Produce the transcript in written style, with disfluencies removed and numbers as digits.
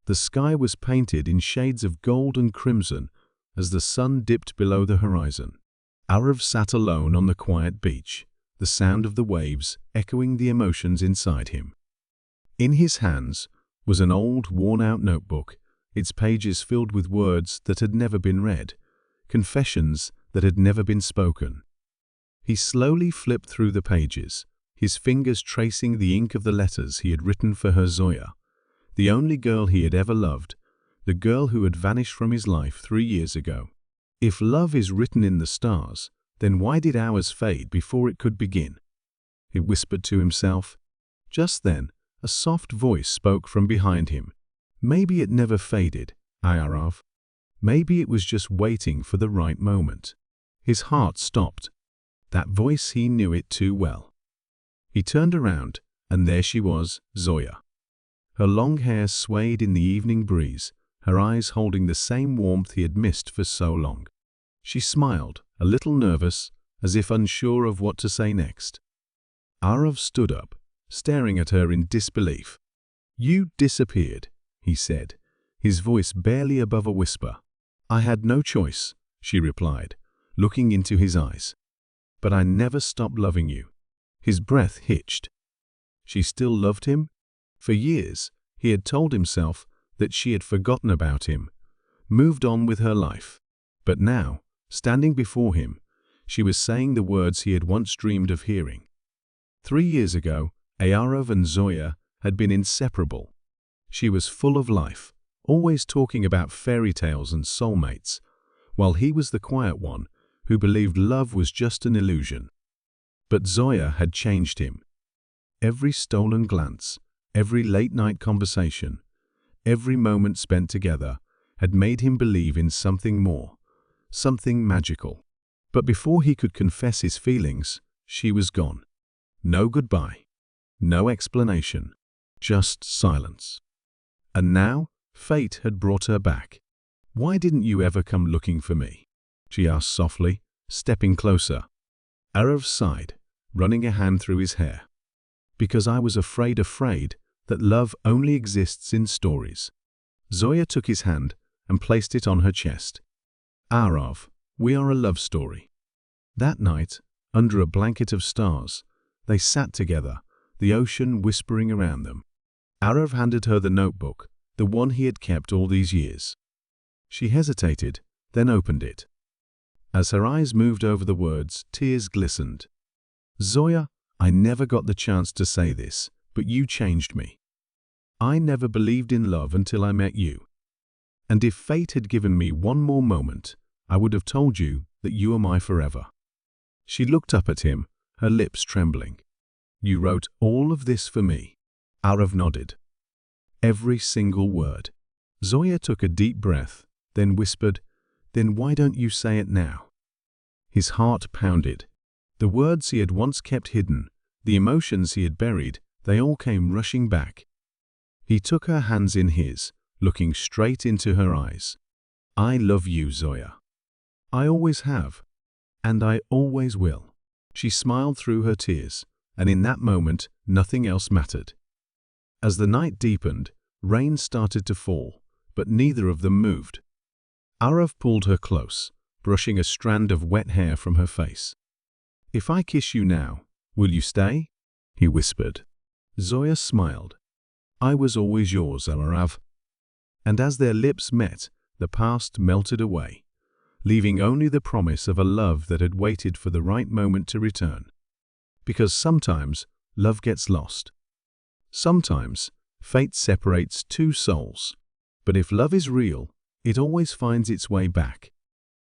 The sky was painted in shades of gold and crimson as the sun dipped below the horizon. Aarav sat alone on the quiet beach, the sound of the waves echoing the emotions inside him. In his hands was an old, worn-out notebook, its pages filled with words that had never been read, confessions that had never been spoken. He slowly flipped through the pages, his fingers tracing the ink of the letters he had written for her Zoya, the only girl he had ever loved, the girl who had vanished from his life 3 years ago. If love is written in the stars, then why did ours fade before it could begin? He whispered to himself. Just then, a soft voice spoke from behind him. Maybe it never faded, Aarav. Maybe it was just waiting for the right moment. His heart stopped. That voice, he knew it too well. He turned around, and there she was, Zoya. Her long hair swayed in the evening breeze, her eyes holding the same warmth he had missed for so long. She smiled, a little nervous, as if unsure of what to say next. Aarav stood up, staring at her in disbelief. "You disappeared," he said, his voice barely above a whisper. "I had no choice," she replied, looking into his eyes. "But I never stopped loving you." His breath hitched. She still loved him? For years, he had told himself that she had forgotten about him, moved on with her life. But now, standing before him, she was saying the words he had once dreamed of hearing. 3 years ago, Aarav and Zoya had been inseparable. She was full of life, always talking about fairy tales and soulmates, while he was the quiet one who believed love was just an illusion. But Zoya had changed him. Every stolen glance, every late-night conversation, every moment spent together had made him believe in something more, something magical. But before he could confess his feelings, she was gone. No goodbye, no explanation, just silence. And now, fate had brought her back. "Why didn't you ever come looking for me?" she asked softly, stepping closer. Aarav sighed, running a hand through his hair. "Because I was afraid that love only exists in stories." Zoya took his hand and placed it on her chest. "Aarav, we are a love story." That night, under a blanket of stars, they sat together, the ocean whispering around them. Aarav handed her the notebook, the one he had kept all these years. She hesitated, then opened it. As her eyes moved over the words, tears glistened. "Zoya, I never got the chance to say this, but you changed me. I never believed in love until I met you. And if fate had given me one more moment, I would have told you that you are my forever." She looked up at him, her lips trembling. "You wrote all of this for me?" Aarav nodded. "Every single word." Zoya took a deep breath, then whispered, "Then why don't you say it now?" His heart pounded. The words he had once kept hidden, the emotions he had buried, they all came rushing back. He took her hands in his, looking straight into her eyes. "I love you, Zoya. I always have, and I always will." She smiled through her tears, and in that moment, nothing else mattered. As the night deepened, rain started to fall, but neither of them moved. Aarav pulled her close, brushing a strand of wet hair from her face. "If I kiss you now, will you stay?" he whispered. Zoya smiled. "I was always yours, Aarav." And as their lips met, the past melted away, leaving only the promise of a love that had waited for the right moment to return. Because sometimes love gets lost. Sometimes fate separates two souls. But if love is real, it always finds its way back.